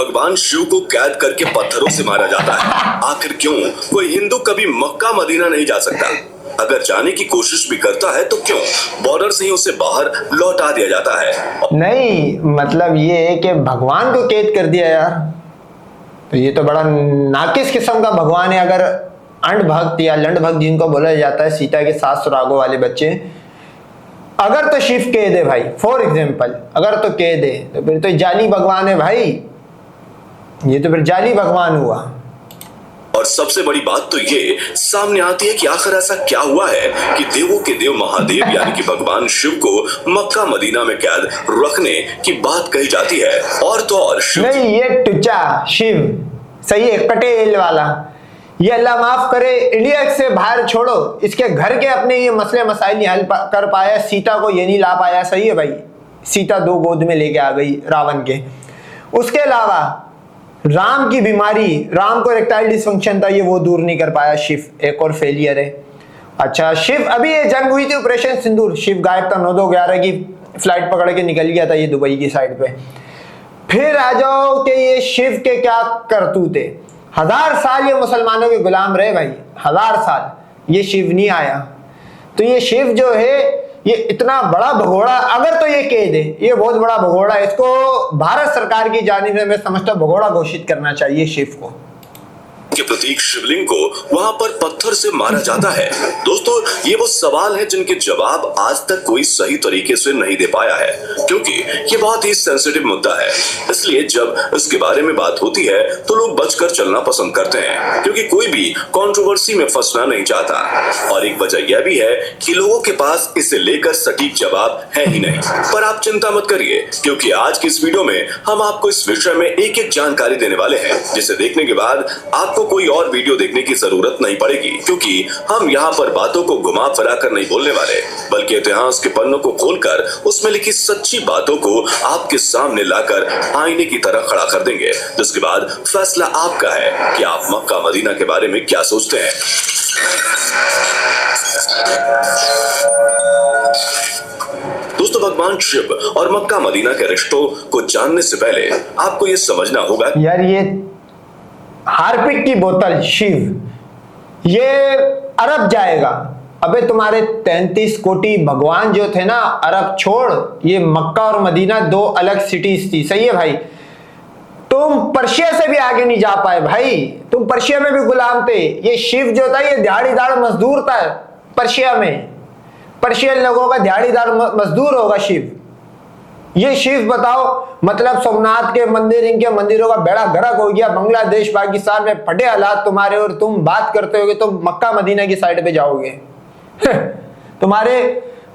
भगवान शिव को कैद करके पत्थरों से मारा जाता है। आखिर क्यों कोई हिंदू कभी मक्का मदीना नहीं जा सकता? अगर जाने की कोशिश भी करता है तो क्यों बॉर्डर से ही उसे बाहर लौटा दिया जाता है? नहीं, मतलब ये है कि भगवान को कैद कर दिया यार, तो ये तो बड़ा नाकिस किस्म का भगवान है। अगर अंड भक्त या लंड भक्त जिनको बोला जाता है, सीता के 7 सुरागों वाले बच्चे, अगर तो शिव कैद है भाई, फॉर एग्जाम्पल अगर तो कैद है तो फिर तो जाली भगवान है भाई, ये तो फिर जाली भगवान हुआ। और सबसे बड़ी बात तो ये सामने आती है कि आखिर ऐसा क्या हुआ है कि देवों के देव महादेव यानी कि भगवान शिव को मक्का मदीना में कैद रखने की बात कही जाती है। और तो और शिव नहीं, ये टुच्चा शिव सही है, पटेल वाला, ये अल्लाह माफ करे इंडिया से बाहर छोड़ो, इसके घर के अपने ये मसले मसाइल नहीं हल कर पाया, सीता को ये नहीं ला पाया, सही है भाई, सीता 2 गोद में लेके आ गई रावण के। उसके अलावा राम की बीमारी, राम को इरेक्टाइल डिसफंक्शन था, ये वो दूर नहीं कर पाया शिव, एक और फेलियर है। अच्छा, शिव अभी ये जंग हुई थी ऑपरेशन सिंदूर, शिव गायब था, 9/2/11 की फ्लाइट पकड़ के निकल गया था ये दुबई की साइड पे। फिर आ जाओ कि ये शिव के क्या करतूते, 1000 साल ये मुसलमानों के गुलाम रहे भाई, 1000 साल ये शिव नहीं आया। तो ये शिव जो है ये इतना बड़ा भगोड़ा, अगर तो ये कैद है, ये बहुत बड़ा भगोड़ा है, इसको भारत सरकार की जानिब से मैं समझता भगोड़ा घोषित करना चाहिए शिव को। के प्रतीक शिवलिंग को वहां पर पत्थर से मारा जाता है। दोस्तों, ये वो सवाल है जिनके जवाब आज तक कोई सही तरीके से नहीं दे पाया है, क्योंकि ये बहुत ही सेंसिटिव मुद्दा है। इसलिए जब इसके बारे में बात होती है तो लोग बचकर चलना पसंद करते हैं, क्योंकि कोई भी कंट्रोवर्सी में फंसना नहीं चाहता। और एक वजह यह भी है कि लोगों के पास इसे लेकर सटीक जवाब है ही नहीं। पर आप चिंता मत करिए, क्योंकि आज की इस वीडियो में हम आपको इस विषय में एक जानकारी देने वाले हैं, जिसे देखने के बाद आपको कोई और वीडियो देखने की जरूरत नहीं पड़ेगी, क्योंकि हम यहाँ पर बातों को घुमा फिरा कर नहीं बोलने वाले, बल्कि इतिहास के पन्नों को खोलकर उसमें लिखी सच्ची बातों को आपके सामने लाकर आईने की तरह खड़ा कर देंगे। जिसके बाद फैसला आपका है कि आप मक्का मदीना के बारे में क्या सोचते हैं। दोस्तों, भगवान शिव और मक्का मदीना के रिश्तों को जानने से पहले आपको ये समझना होगा यार, ये हार्पिक की बोतल शिव ये अरब जाएगा। अबे तुम्हारे 33 कोटि भगवान जो थे ना, अरब छोड़, ये मक्का और मदीना 2 अलग सिटीज थी, सही है भाई। तुम पर्शिया से भी आगे नहीं जा पाए भाई, तुम पर्शिया में भी गुलाम थे। ये शिव जो था ये दिहाड़ीदार मजदूर था पर्शिया में, पर्शियन लोगों का दिहाड़ीदार मजदूर होगा शिव। ये शिव बताओ, मतलब सोमनाथ के मंदिर, इनके मंदिरों का बेड़ा गर्क हो गया, बांग्लादेश पाकिस्तान में फटे हालात तुम्हारे, और तुम बात करते होगे तो मक्का मदीना की साइड पे जाओगे। तुम्हारे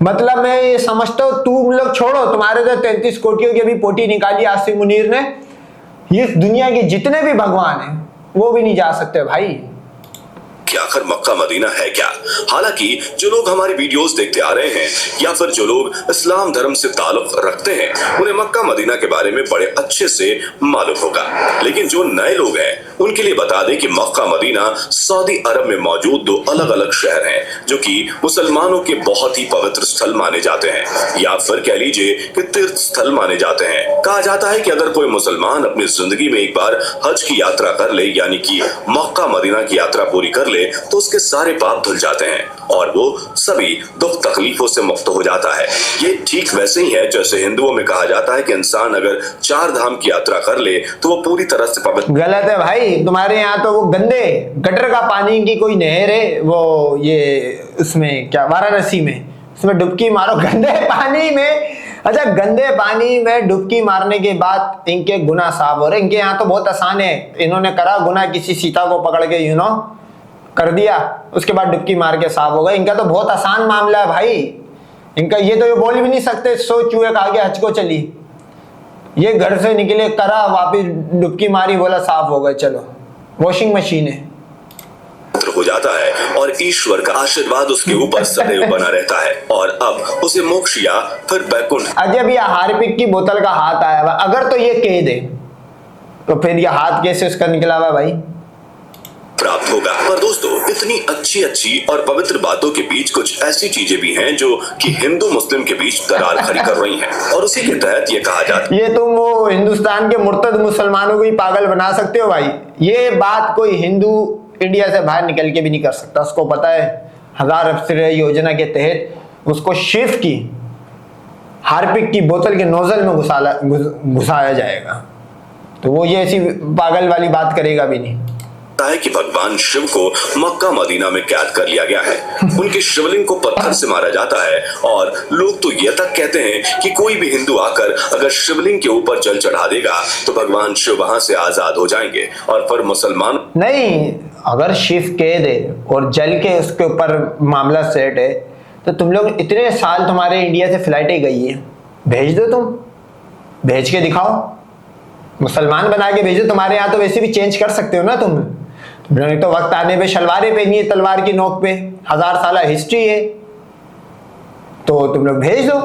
मतलब मैं ये समझता हूँ, तुम लोग छोड़ो, तुम्हारे तो 33 कोटियों की अभी पोटी निकाली आसिम मुनीर ने, ये दुनिया के जितने भी भगवान हैं वो भी नहीं जा सकते भाई। कि आखिर मक्का मदीना है क्या। हालांकि जो लोग हमारे वीडियोस देखते आ रहे हैं या फिर जो लोग इस्लाम धर्म से ताल्लुक रखते हैं, उन्हें मक्का मदीना के बारे में बड़े अच्छे से मालूम होगा। लेकिन जो नए लोग हैं उनके लिए बता दें कि मक्का मदीना सऊदी अरब में मौजूद 2 अलग अलग शहर हैं, जो कि मुसलमानों के बहुत ही पवित्र स्थल माने जाते हैं, या फिर कह लीजिए कि तीर्थ स्थल माने जाते हैं। कहा जाता है कि अगर कोई मुसलमान अपनी जिंदगी में एक बार हज की यात्रा कर ले, यानी कि मक्का मदीना की यात्रा पूरी कर ले, तो उसके सारे पाप धुल जाते हैं और वो सभी दुख तकलीफों से मुक्त हो जाता है। ये ठीक वैसे ही है जैसे हिंदुओं में कहा जाता है कि इंसान अगर 4 धाम की यात्रा कर ले तो वो पूरी तरह से पवित्र। गलत है भाई, तुम्हारे यहाँ तो वो गंदे गटर का पानी की कोई नहर है, वो ये उसमें क्या वाराणसी में, उसमें डुबकी मारो गंदे पानी में। अच्छा, गंदे पानी में डुबकी मारने के बाद इनके गुनाह साफ हो रहे। इनके यहाँ तो बहुत आसान है, इन्होंने करा गुनाह, किसी सीता को पकड़ के कर दिया, उसके बाद डुबकी मार के साफ हो गए। इनका तो बहुत आसान मामला है भाई, इनका ये तो ये बोल भी नहीं सकते 100 चूहे खा के हज को चली। ये घर से निकले, करा, वापिस डुबकी मारी, बोला साफ हो गए, चलो वॉशिंग मशीन है, हो जाता है और ईश्वर का आशीर्वाद उसके ऊपर सदैव बना रहता है और अब उसे मोक्ष या फिर बैकुंठ। अजब, ये हार्पिक की बोतल का हाथ आया हुआ, अगर तो ये कैद है तो फिर ये हाथ कैसे उसका निकला हुआ भाई? प्राप्त होगा। पर दोस्तों, इतनी अच्छी अच्छी और पवित्र बातों के बीच कुछ ऐसी चीजें भी हैं जो कि हिंदू मुस्लिम के बीच दरार खड़ी कर रही हैं, और उसी के तहत ये कहा जाता है ये तुम वो हिंदुस्तान के मुर्तद मुसलमानों को ही पागल बना सकते हो भाई। ये बात कोई हिंदू इंडिया से बाहर निकल के भी नहीं कर सकता। उसको पता है 1000 अफसर योजना के तहत उसको शिव की हार्पिक की बोतल के नोजल में घुसाया जाएगा, तो वो ये ऐसी पागल वाली बात करेगा भी नहीं। है कि भगवान शिव को मक्का मदीना में कैद कर लिया गया है। उनके शिवलिंग को पत्थर से मारा जाता है, और लोग तो यह तक कहते हैं कि कोई भी हिंदू आकर अगर शिवलिंग के ऊपर जल चढ़ा देगा तो भगवान शिव वहां से आजाद हो जाएंगे, और फिर मुसलमान नहीं, अगर शिव कैद है और जल के उसके ऊपर मामला सेट है, तो तुम लोग इतने साल तुम्हारे इंडिया से फ्लाइटें गई है, भेज दो, तुम भेज के दिखाओ, मुसलमान बना के भेजो। तुम्हारे यहाँ तो वैसे भी चेंज कर सकते हो ना तुम लोग, तो वक्त आने पे शलवारें पहनी है तलवार की नोक पे, 1000 साल हिस्ट्री है, तो तुम लोग भेज दो।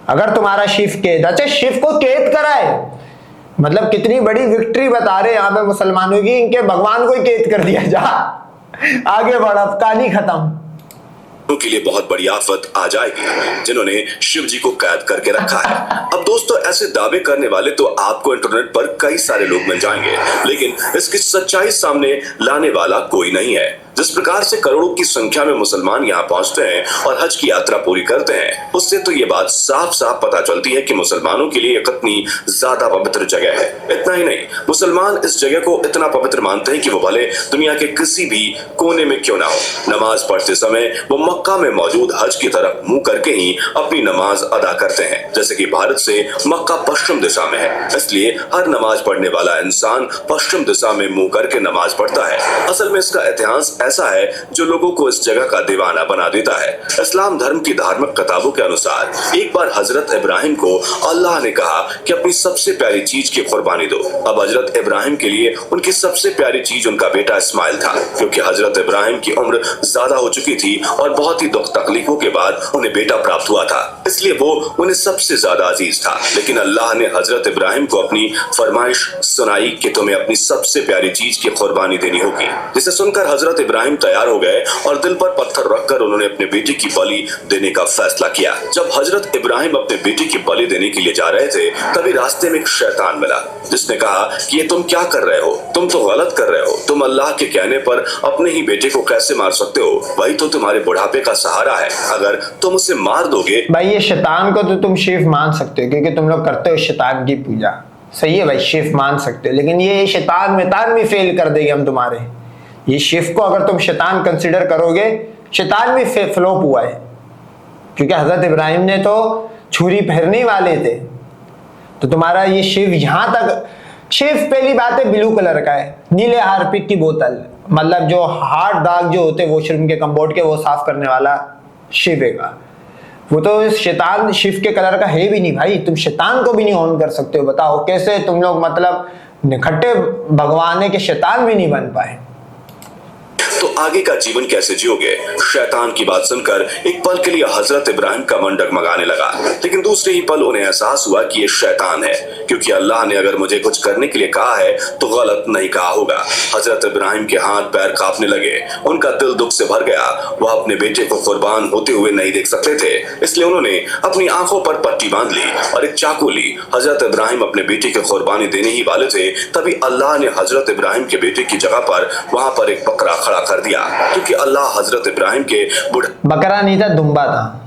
अगर तुम्हारा शिव कैद, अच्छा शिव को कैद कराए, मतलब कितनी बड़ी विक्ट्री बता रहे यहाँ पे मुसलमानों की, इनके भगवान को ही कैद कर दिया जा, आगे बढ़, कहानी खत्म। के लिए बहुत बड़ी आफत आ जाएगी जिन्होंने शिव जी को कैद करके रखा है। अब दोस्तों, ऐसे दावे करने वाले तो आपको इंटरनेट पर कई सारे लोग मिल जाएंगे, लेकिन इसकी सच्चाई सामने लाने वाला कोई नहीं है। जिस प्रकार से करोड़ों की संख्या में मुसलमान यहाँ पहुंचते हैं और हज की यात्रा पूरी करते हैं, उससे तो ये बात साफ साफ पता चलती है कि मुसलमानों के लिए कितनी ज्यादा पवित्र जगह है। इतना ही नहीं, मुसलमान इस जगह को इतना पवित्र मानते हैं कि वो भले दुनिया के किसी भी कोने में क्यों ना हो, नमाज पढ़ते समय वो मक्का में मौजूद हज की तरफ मुंह करके ही अपनी नमाज अदा करते हैं। जैसे कि भारत से मक्का पश्चिम दिशा में है, इसलिए हर नमाज पढ़ने वाला इंसान पश्चिम दिशा में मुंह करके नमाज पढ़ता है। असल में इसका इतिहास ऐसा है जो लोगों को इस जगह का दीवाना बना देता है। इस्लाम धर्म की धार्मिक किताबों के अनुसार एक बार हजरत इब्राहिम को अल्लाह ने कहा कि अपनी सबसे प्यारी चीज की कुर्बानी दो। अब हजरत इब्राहिम के लिए उनकी सबसे प्यारी चीज उनका बेटा इस्माइल था, क्योंकि हजरत इब्राहिम की उम्र ज्यादा हो चुकी थी और बहुत ही दुख तकलीफों के बाद उन्हें बेटा प्राप्त हुआ था, इसलिए वो उन्हें सबसे ज्यादा अजीज था। लेकिन अल्लाह ने हजरत इब्राहिम को अपनी फरमाइश सुनाई कि तुम्हें अपनी सबसे प्यारी चीज की कुर्बानी देनी होगी, जिसे सुनकर हजरत इब्राहिम तैयार हो गए और दिल पर पत्थर रखकर उन्होंने अपने बेटे की बलि देने का फैसला किया। जब हजरत इब्राहिम अपने बेटे की बलि देने के लिए जा रहे थे, तभी रास्ते में एक शैतान मिला, जिसने कहा कि ये तुम क्या कर रहे हो, तुम तो गलत कर रहे हो, तुम अल्लाह के कहने पर अपने ही बेटे को कैसे मार सकते हो, वही तो तुम्हारे बुढ़ापे का सहारा है, अगर तुम उसे मार दोगे। भाई ये शैतान को तो तुम शिव मान सकते हो, क्योंकि तुम लोग करते हो शैतान की पूजा, सही है भाई, शिव मान सकते हो, लेकिन ये शैतान भी फेल कर देंगे हम तुम्हारे। ये शिव को अगर तुम शैतान कंसिडर करोगे, शैतान भी फ्लॉप हुआ है, क्योंकि हजरत इब्राहिम ने तो छुरी फेरने वाले थे, तो तुम्हारा ये शिव यहां तक, शिव पहली बात है ब्लू कलर का है, नीले हार्पिक की बोतल, मतलब जो हार्ड दाग जो होते वॉशरूम के कंपाउंड के, वो साफ करने वाला शिव है। वो तो शैतान शिव के कलर का है भी नहीं भाई, तुम शैतान को भी नहीं ऑन कर सकते हो। बताओ कैसे तुम लोग मतलब निखट्टे भगवान है कि शैतान भी नहीं बन पाए। तो आगे का जीवन कैसे जियोगे? शैतान की बात सुनकर एक पल के लिए हजरत इब्राहिम का मन डगमगाने लगा, लेकिन दूसरे ही पल उन्हें एहसास हुआ कि ये शैतान है, क्योंकि अल्लाह ने अगर मुझे कुछ करने के लिए कहा है तो गलत नहीं कहा होगा। हजरत इब्राहिम के हाथ पैर कांपने लगे, उनका दिल दुख से भर गया। वह अपने बेटे को कुर्बान होते हुए नहीं देख सकते थे, इसलिए उन्होंने अपनी आंखों पर पट्टी बांध ली और एक चाकू ली। हजरत इब्राहिम अपने बेटे की कुर्बानी देने ही वाले थे, तभी अल्लाह ने हजरत इब्राहिम के बेटे की जगह पर वहां पर एक बकरा खड़ा कर दिया, क्योंकि अल्लाह हजरत इब्राहिम के बकरा नहीं था, दुम्बा था।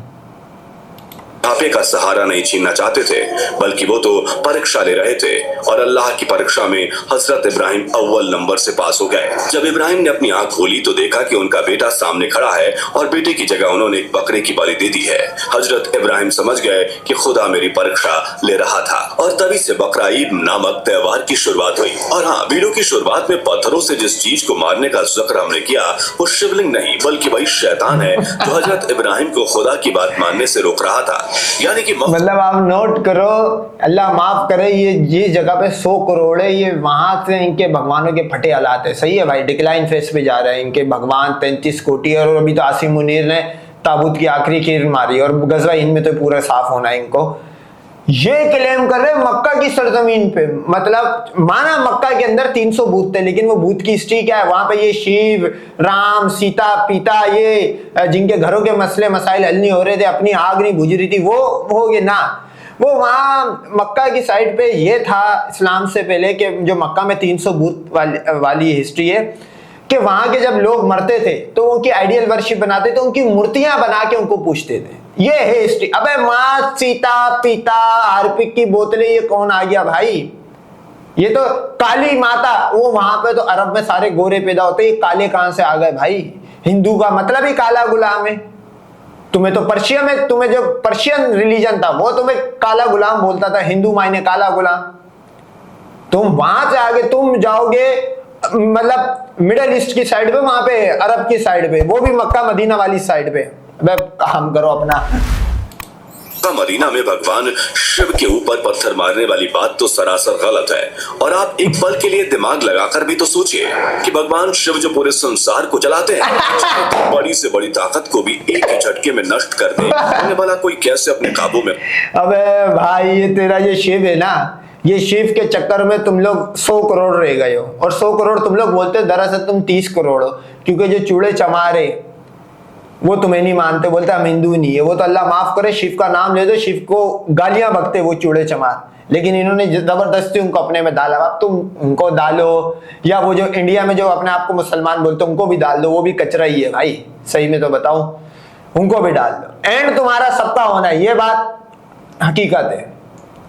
बुढ़ापे का सहारा नहीं छीनना चाहते थे, बल्कि वो तो परीक्षा ले रहे थे, और अल्लाह की परीक्षा में हजरत इब्राहिम अव्वल नंबर से पास हो गए। जब इब्राहिम ने अपनी आंख खोली तो देखा कि उनका बेटा सामने खड़ा है और बेटे की जगह उन्होंने एक बकरे की बलि दे दी है। हजरत इब्राहिम समझ गए कि खुदा मेरी परीक्षा ले रहा था, और तभी से बकरा ईद नामक त्योहार की शुरुआत हुई। और हाँ, वीडियो की शुरुआत में पत्थरों से जिस चीज को मारने का जिक्र हमने किया, वो शिवलिंग नहीं बल्कि वही शैतान है जो हजरत इब्राहिम को खुदा की बात मानने से रोक रहा था। यानी कि मतलब आप नोट करो, अल्लाह माफ करे, ये जगह पे 100 करोड़ है, ये वहां से इनके भगवानों के फटे हालात है। सही है भाई, डिक्लाइन फेस पे जा रहे हैं इनके भगवान, 33 कोटी। और अभी तो आसिम मुनीर ने ताबूत की आखिरी कीर मारी, और गजवा हिंद में तो पूरा साफ होना है इनको। ये क्लेम कर रहे हैं मक्का की सरजमीन पे, मतलब माना मक्का के अंदर 300 भूत थे, लेकिन वो भूत की हिस्ट्री क्या है, वहां पे ये शिव, राम, सीता, पिता, ये जिनके घरों के मसले मसाइल हल नहीं हो रहे थे, अपनी आग नहीं बुझ रही थी, वो हो गए ना। वो वहां मक्का की साइड पे ये था इस्लाम से पहले कि जो मक्का में 300 भूत वाली हिस्ट्री है कि वहां के जब लोग मरते थे तो उनकी आइडियल वर्शिप बनाते थे, उनकी मूर्तियां बना के उनको पूछते थे। ये है हिस्ट्री। अबे माँ, सीता, पिता, हार्पिक की बोतलें, ये कौन आ गया भाई? ये तो काली माता, वो वहां पे तो अरब में सारे गोरे पैदा होते, ये काले कहां से आ गए भाई? हिंदू का मतलब ही काला गुलाम है। तुम्हें तो पर्शिया में, तुम्हें जो पर्शियन रिलीजन था वो तुम्हें काला गुलाम बोलता था, हिंदू मायने काला गुलाम। तुम वहां से आगे तुम जाओगे मतलब मिडिल ईस्ट की साइड पे, वहां पे अरब की साइड पे, वो भी मक्का मदीना वाली साइड पे। हम करो अपना। मदीना में भगवान शिव के ऊपर पत्थर मारने वाली बात तो सरासर गलत है। और आप एक पल के लिए दिमाग लगाकर भी तो सोचिए कि भगवान शिव जो पूरे संसार को चलाते हैं, बड़ी से बड़ी ताकत को भी एक ही झटके में नष्ट कर दे, उन्हें भला कोई कैसे अपने काबू में? अबे भाई, ये तेरा ये शिव है ना, ये शिव के चक्कर में तुम लोग 100 करोड़ रह गए हो, और 100 करोड़ तुम लोग बोलते हो, दरअसल तुम 30 करोड़ हो, क्योंकि जो चूड़े चमारे वो तुम्हें नहीं मानते, बोलते हम हिंदू नहीं है। वो तो अल्लाह माफ करे, शिव का नाम ले दो, शिव को गालियां बकते वो चूड़े चमार, लेकिन इन्होंने जबरदस्ती उनको अपने में डाला। अब तुम उनको डालो, या वो जो इंडिया में जो अपने आप को मुसलमान बोलते उनको भी डाल दो, वो भी कचरा ही है भाई, सही में तो बताऊं, उनको भी डाल दो। एंड तुम्हारा सबका होना है, ये बात हकीकत है।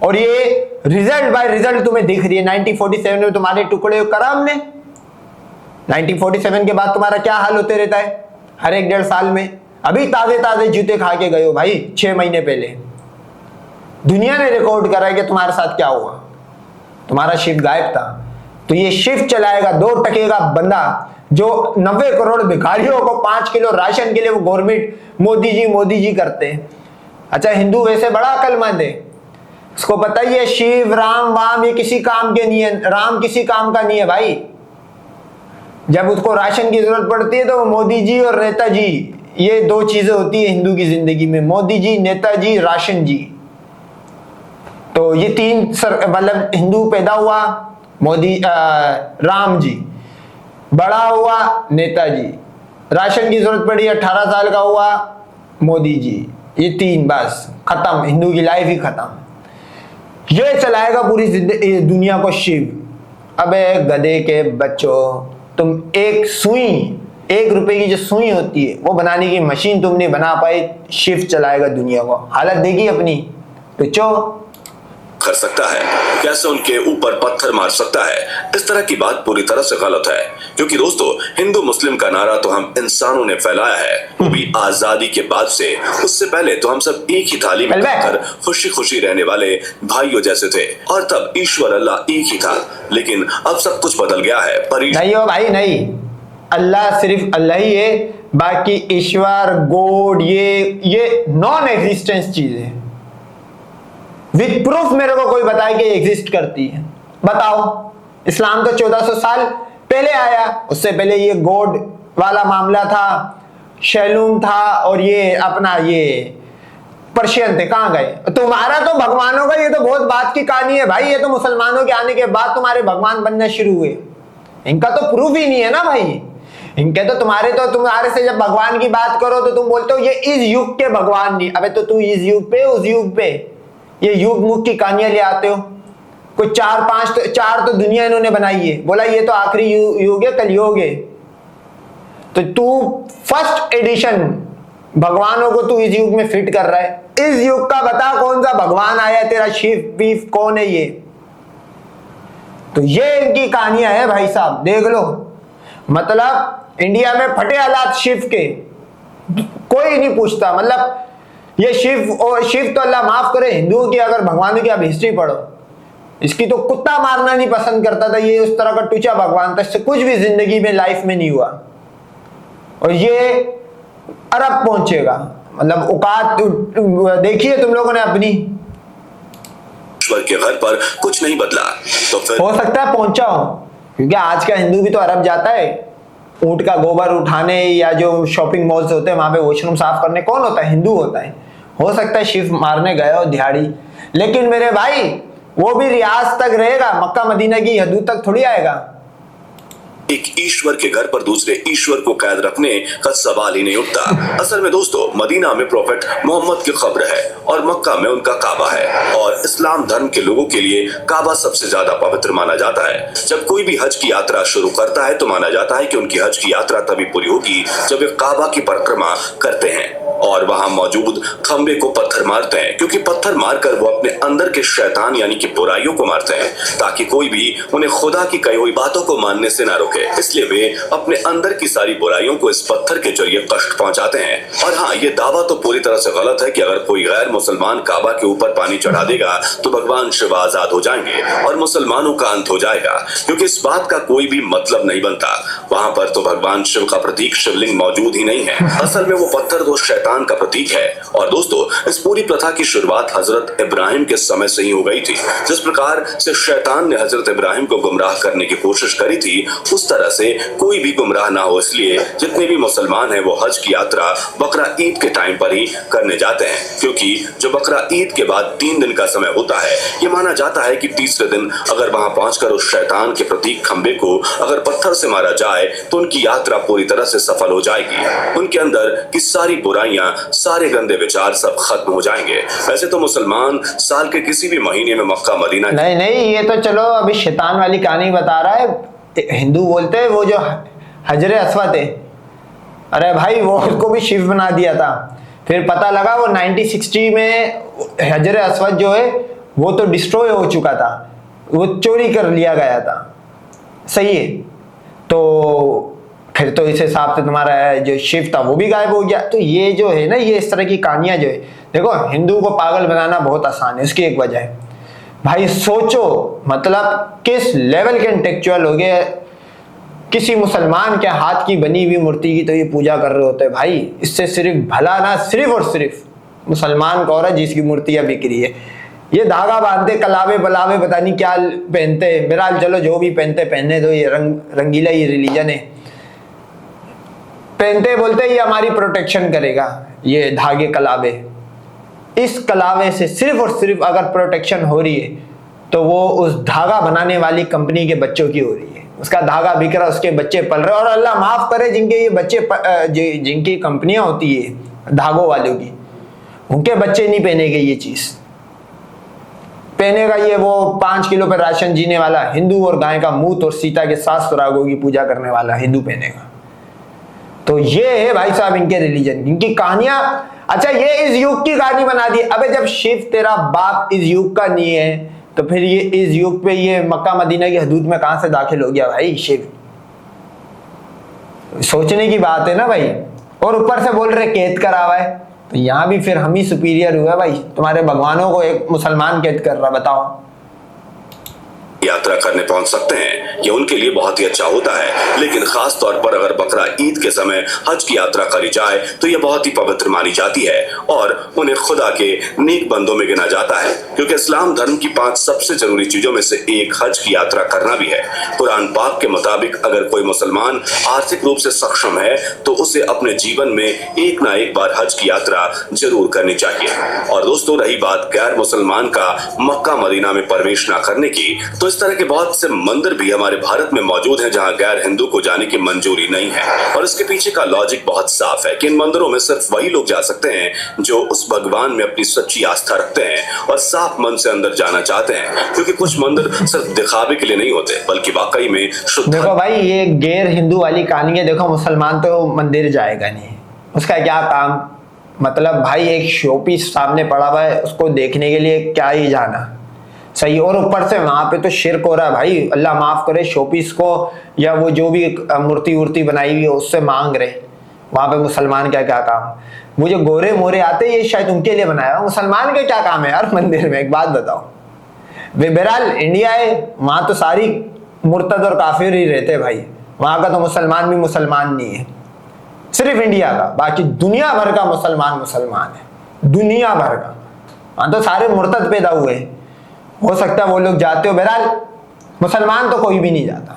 और ये रिजल्ट बाय रिजल्ट तुम्हें दिख रही है। 1947 में तुम्हारे टुकड़े करा हमने, 1947 के बाद तुम्हारा क्या हाल होते रहता है हर एक 1.5 साल में? अभी ताजे ताजे जूते खा के गए हो भाई 6 महीने पहले। दुनिया ने रिकॉर्ड करा है कि तुम्हारे साथ क्या हुआ। तुम्हारा शिव गायब था, तो ये शिव चलाएगा 2 टके का बंदा जो 90 करोड़ भिखारियों को 5 किलो राशन के लिए वो गवर्नमेंट मोदी जी करते हैं। अच्छा, हिंदू वैसे बड़ा अक्लमंद है, उसको पता ही है शिव, राम वाम ये किसी काम के नहीं है, राम किसी काम का नहीं है भाई। जब उसको राशन की जरूरत पड़ती है तो मोदी जी और नेताजी, ये 2 चीजें होती है हिंदू की जिंदगी में, मोदी जी, नेताजी, राशन जी। तो ये 3 मतलब हिंदू पैदा हुआ मोदी, राम जी, बड़ा हुआ नेताजी, राशन की जरूरत पड़ी 18 साल का हुआ मोदी जी। ये 3 बस खत्म, हिंदू की लाइफ ही खत्म। ये चलाएगा पूरी दुनिया को शिव। अबे गधे के बच्चों, तुम एक सुई, 1 रुपए की जो सुई होती है वो बनाने की मशीन तुम नहीं बना पाए, शिव चलाएगा दुनिया को। हालत देखी अपनी, पिचो कर सकता है, कैसे उनके ऊपर पत्थर मार सकता है, इस तरह की बात पूरी तरह से गलत है। क्योंकि दोस्तों, हिंदू मुस्लिम का नारा तो हम इंसानों ने फैलाया है, वो भी आजादी के बाद से। उससे पहले तो हम सब एक ही थाली में खाकर खुशी खुशी रहने वाले भाइयों जैसे थे, और तब ईश्वर अल्लाह एक ही था। लेकिन अब सब कुछ बदल गया है। पर नहीं हो भाई, नहीं, अल्लाह सिर्फ अल्लाह ही है, बाकी ईश्वर, गॉड, ये नॉन एग्जिस्टेंस चीज है। विद प्रूफ मेरे को कोई बताए कि एग्जिस्ट करती है, बताओ। इस्लाम तो 1400 साल पहले आया, उससे पहले ये गॉड वाला मामला था, शैलूम था, और ये अपना ये पर्शियन थे, कहां गए तुम्हारा? तो भगवानों का ये तो बहुत बात की कहानी है भाई, ये तो मुसलमानों के आने के बाद तुम्हारे भगवान बनना शुरू हुए, इनका तो प्रूफ ही नहीं है ना भाई। इनके तो तुम्हारे से जब भगवान की बात करो तो तुम बोलते हो ये इस युग के भगवान नहीं। अबे तो तू इस युग पे, उस युग पे, ये युग मुख की कहानियां ले आते हो। कोई 4 तो दुनिया इन्होंने बनाई है, बोला ये तो आखिरी युग है, कलयुग है। तो तू फर्स्ट एडिशन भगवानों को तू इस युग में फिट कर रहा है। इस युग का बता कौन सा भगवान आया तेरा, शिव बीफ कौन है ये? तो ये इनकी कहानियां है भाई साहब, देख लो। मतलब इंडिया में फटे हालात शिव के, कोई नहीं पूछता। मतलब ये शिव तो अल्लाह माफ करे, हिंदुओं की अगर भगवानों की आप हिस्ट्री पढ़ो, इसकी तो कुत्ता मारना नहीं पसंद करता था, ये उस तरह का टूचा भगवान था, इससे कुछ भी जिंदगी में लाइफ में नहीं हुआ। और ये अरब पहुंचेगा, मतलब औकात देखिए तुम लोगों ने अपनी। ईश्वर के घर पर कुछ नहीं बदला तो फिर हो सकता है पहुंचा हो, क्योंकि आज का हिंदू भी तो अरब जाता है ऊंट का गोबर उठाने, या जो शॉपिंग मॉल्स होते हैं वहां पे वॉशरूम साफ करने। कौन होता है? हिंदू होता है। हो सकता है शिव मारने गए हो दिहाड़ी, लेकिन मेरे भाई वो भी रियाज तक रहेगा, मक्का मदीना की हदूद तक थोड़ी आएगा। एक ईश्वर के घर पर दूसरे ईश्वर को कैद रखने का सवाल ही नहीं उठता। असल में दोस्तों, मदीना में प्रॉफेट मोहम्मद की कब्र है और मक्का में उनका काबा है, और इस्लाम धर्म के लोगों के लिए काबा सबसे ज्यादा पवित्र माना जाता है। जब कोई भी हज की यात्रा शुरू करता है तो माना जाता है कि उनकी हज की यात्रा तभी पूरी होगी जब वे काबा की परिक्रमा करते हैं और वहां मौजूद खंबे को पत्थर मारते हैं, क्योंकि पत्थर मारकर वो अपने अंदर के शैतान यानी कि बुराइयों को मारते हैं, ताकि कोई भी उन्हें खुदा की कही हुई बातों को मानने से ना रोके। इसलिए वे अपने अंदर की सारी बुराइयों को इस पत्थर के जरिए कष्ट पहुंचाते हैं। और हाँ, ये दावा तो पूरी तरह से गलत है कि अगर कोई गैर मुसलमान काबा के ऊपर पानी चढ़ा देगा तो भगवान शिव आजाद हो जाएंगे और मुसलमानों का अंत हो जाएगा, क्योंकि इस बात का कोई भी मतलब नहीं बनता। वहां पर तो भगवान शिव का प्रतीक शिवलिंग मौजूद ही नहीं है। असल में वो पत्थर तो शैतान का प्रतीक है। और दोस्तों, इस पूरी प्रथा की शुरुआत हजरत इब्राहिम के समय से ही हो गई थी। जिस प्रकार से शैतान ने हजरत इब्राहिम को गुमराह करने की कोशिश करी थी, उस तरह से कोई भी गुमराह ना हो, इसलिए जितने भी मुसलमान हैं वो हज की यात्रा बकरा ईद के टाइम पर ही करने जाते हैं, क्योंकि जो बकरा ईद के बाद 3 दिन का समय होता है, ये माना जाता है कि तीसरे दिन अगर वहां पहुंचकर उस शैतान के प्रतीक खंबे को अगर पत्थर से मारा जाए तो उनकी यात्रा पूरी तरह से सफल हो जाएगी। उनके अंदर की सारी बुराइयां, सारे गंदे विचार सब खत्म हो जाएंगे। वैसे तो मुसलमान साल के किसी भी महीने में मक्का मदीना नहीं नहीं, ये तो चलो अभी शैतान वाली कहानी बता रहा है। हिंदू बोलते हैं वो जो हजरे अस्वद है, अरे भाई वो उसको भी शिव बना दिया था। फिर पता लगा वो 1960 में हजरे अस्वद जो है वो तो डिस्ट्रॉय हो चुका था, वो चोरी कर लिया गया था। सही है, तो फिर तो इस हिसाब से तुम्हारा जो शिव था वो भी गायब हो गया। तो ये जो है ना, ये इस तरह की कहानियां जो है, देखो हिंदू को पागल बनाना बहुत आसान है। उसकी एक वजह है भाई, सोचो मतलब किस लेवल के इंटेलेक्चुअल हो गए, किसी मुसलमान के हाथ की बनी हुई मूर्ति की तो ये पूजा कर रहे होते हैं भाई। इससे सिर्फ भला ना सिर्फ और सिर्फ मुसलमान का हो रहा है जिसकी मूर्तियां बिक रही है। ये धागा बांधते, कलावे बलावे पता नहीं क्या पहनते, बहरहाल चलो जो भी पहनते पहनने दो, ये रंगीला ये रिलीजन है। पहनते बोलते ये हमारी प्रोटेक्शन करेगा, ये धागे कलावे। इस कलावे से सिर्फ और सिर्फ अगर प्रोटेक्शन हो रही है तो वो उस धागा बनाने वाली कंपनी के बच्चों की हो रही है। उसका धागा बिक रहा, उसके बच्चे पल रहे, और अल्लाह माफ करे जिनके ये बच्चे जिनकी कंपनियां होती है धागों वालों की, उनके बच्चे नहीं पहनेंगे ये चीज। पहनेगा ये वो 5 किलो पर राशन जीने वाला हिंदू और गाय का मूत और सीता के 7 सुरागों की पूजा करने वाला हिंदू पहनेगा। तो ये है भाई साहब इनके रिलीजन, इनकी कहानियां। अच्छा, ये इस युग की कहानी बना दी। अबे जब शिव तेरा बाप इस युग का नहीं है तो फिर ये इस युग पे ये मक्का मदीना की हदूद में कहां से दाखिल हो गया भाई शिव? सोचने की बात है ना भाई। और ऊपर से बोल रहे कैद करा हुआ है, तो यहां भी फिर हम ही सुपीरियर हुआ भाई। तुम्हारे भगवानों को एक मुसलमान कैद कर रहा, बताओ। यात्रा करने पहुंच सकते हैं, ये उनके लिए बहुत ही अच्छा होता है। लेकिन खास तौर पर अगर बकरा ईद के समय हज की यात्रा करी जाए तो यह बहुत ही पवित्र मानी जाती है और उन्हें खुदा के नेक बंदों में गिना जाता है, क्योंकि इस्लाम धर्म की 5 सबसे जरूरी चीजों में से एक हज की यात्रा करना भी है। कुरान पाक के मुताबिक अगर कोई मुसलमान आर्थिक रूप से सक्षम है तो उसे अपने जीवन में एक ना एक बार हज की यात्रा जरूर करनी चाहिए। और दोस्तों, रही बात गैर मुसलमान का मक्का मदीना में प्रवेश ना करने की, तो इस तरह के बहुत से मंदिर भी हमारे भारत में मौजूद हैं जहां गैर हिंदू को जाने की मंजूरी नहीं है। और इसके पीछे का लॉजिक बहुत साफ है कि इन मंदिरों में सिर्फ वही लोग जा सकते हैं जो उस भगवान में अपनी सच्ची आस्था रखते हैं और साफ मन से अंदर जाना चाहते हैं, क्योंकि कुछ मंदिर सिर्फ दिखावे के लिए नहीं होते बल्कि वाकई में शुद्ध। देखो भाई, ये गैर हिंदू वाली कहानी है। देखो मुसलमान तो मंदिर जाएगा नहीं, उसका क्या काम? मतलब भाई एक शोपीस सामने पड़ा हुआ है, उसको देखने के लिए क्या ही जाना। सही। और ऊपर से वहां पे तो शिर्क हो रहा है भाई, अल्लाह माफ करे। शोपीस को या वो जो भी मूर्ति वूर्ति बनाई हुई है उससे मांग रहे, वहां पे मुसलमान क्या क्या काम? वो जो गोरे मोरे आते हैं ये शायद उनके लिए बनाया हुआ, मुसलमान के क्या काम है यार मंदिर में? एक बात बताओ। बहरहाल इंडिया है, वहां तो सारी मुर्तद और काफिर ही रहते हैं भाई। वहां का तो मुसलमान भी मुसलमान नहीं है, सिर्फ इंडिया का। बाकी दुनिया भर का मुसलमान मुसलमान है, दुनिया भर का। वहां तो सारे मुर्तद पैदा हुए, हो सकता है वो लोग जाते हो। बहरहाल मुसलमान तो कोई भी नहीं जाता।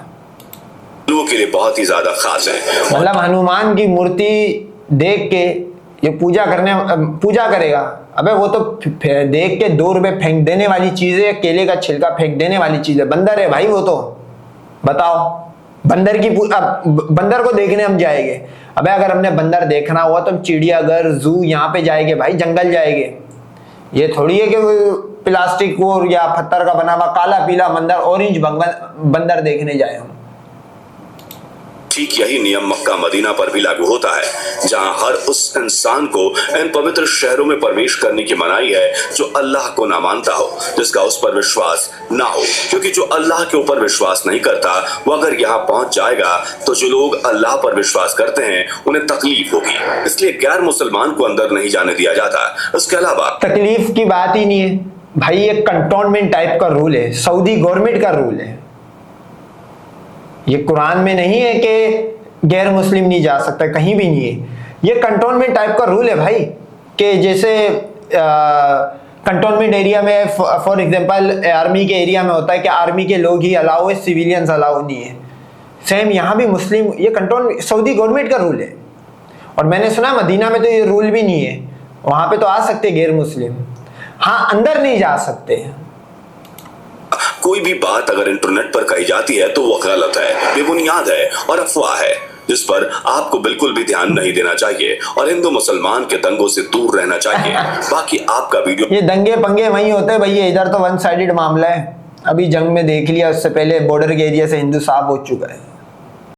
लोगों के लिए बहुत ही ज्यादा खास है। मतलब हनुमान की मूर्ति देख के ये पूजा करेगा। अबे वो तो देख के 2 रुपए फेंक देने वाली चीज है, केले का छिलका फेंक देने वाली चीज है। बंदर है भाई वो तो, बताओ। बंदर को देखने हम जाएंगे। अबे अगर हमने बंदर देखना हुआ तो हम चिड़ियाघर, जू यहाँ पे जाएंगे भाई, जंगल जाएंगे। ये थोड़ी है कि प्लास्टिक को या पत्थर का बना हुआ काला पीला बंदर, ऑरेंज बंदर देखने जाए हम। ठीक यही नियम मक्का मदीना पर भी लागू होता है, जहां हर उस इंसान को इन पवित्र शहरों में प्रवेश करने की मनाही है जो अल्लाह को ना मानता हो, जिसका उस पर विश्वास ना हो। क्योंकि जो अल्लाह के ऊपर विश्वास नहीं करता वो अगर यहाँ पहुंच जाएगा तो जो लोग अल्लाह पर विश्वास करते हैं उन्हें तकलीफ होगी। इसलिए गैर मुसलमान को अंदर नहीं जाने दिया जाता। इसके अलावा तकलीफ की बात ही नहीं है भाई, ये कंटोनमेंट टाइप का रूल है, सऊदी गवर्नमेंट का रूल है। ये कुरान में नहीं है कि गैर मुस्लिम नहीं जा सकता, कहीं भी नहीं है। ये कंटोनमेंट टाइप का रूल है भाई, कि जैसे कंटोनमेंट एरिया में फॉर एग्जांपल आर्मी के एरिया में होता है कि आर्मी के लोग ही अलाउ है, सिविलियंस अलाउ नहीं है। सेम यहाँ भी मुस्लिम, ये सऊदी गवर्नमेंट का रूल है। और मैंने सुना मदीना में तो ये रूल भी नहीं है, वहां पे तो आ सकते गैर मुस्लिम, हाँ अंदर नहीं जा सकते। कोई भी बात अगर इंटरनेट पर कही जाती है तो वो गलत है, बेबुनियाद है और अफवाह है, जिस पर आपको बिल्कुल भी ध्यान नहीं देना चाहिए और हिंदू मुसलमान के दंगों से दूर रहना चाहिए। बाकी आपका वीडियो, ये दंगे पंगे वही होते हैं भैया, इधर तो वन साइडेड मामला है। अभी जंग में देख लिया, उससे पहले बॉर्डर के एरिया से हिंदू साफ हो चुका है।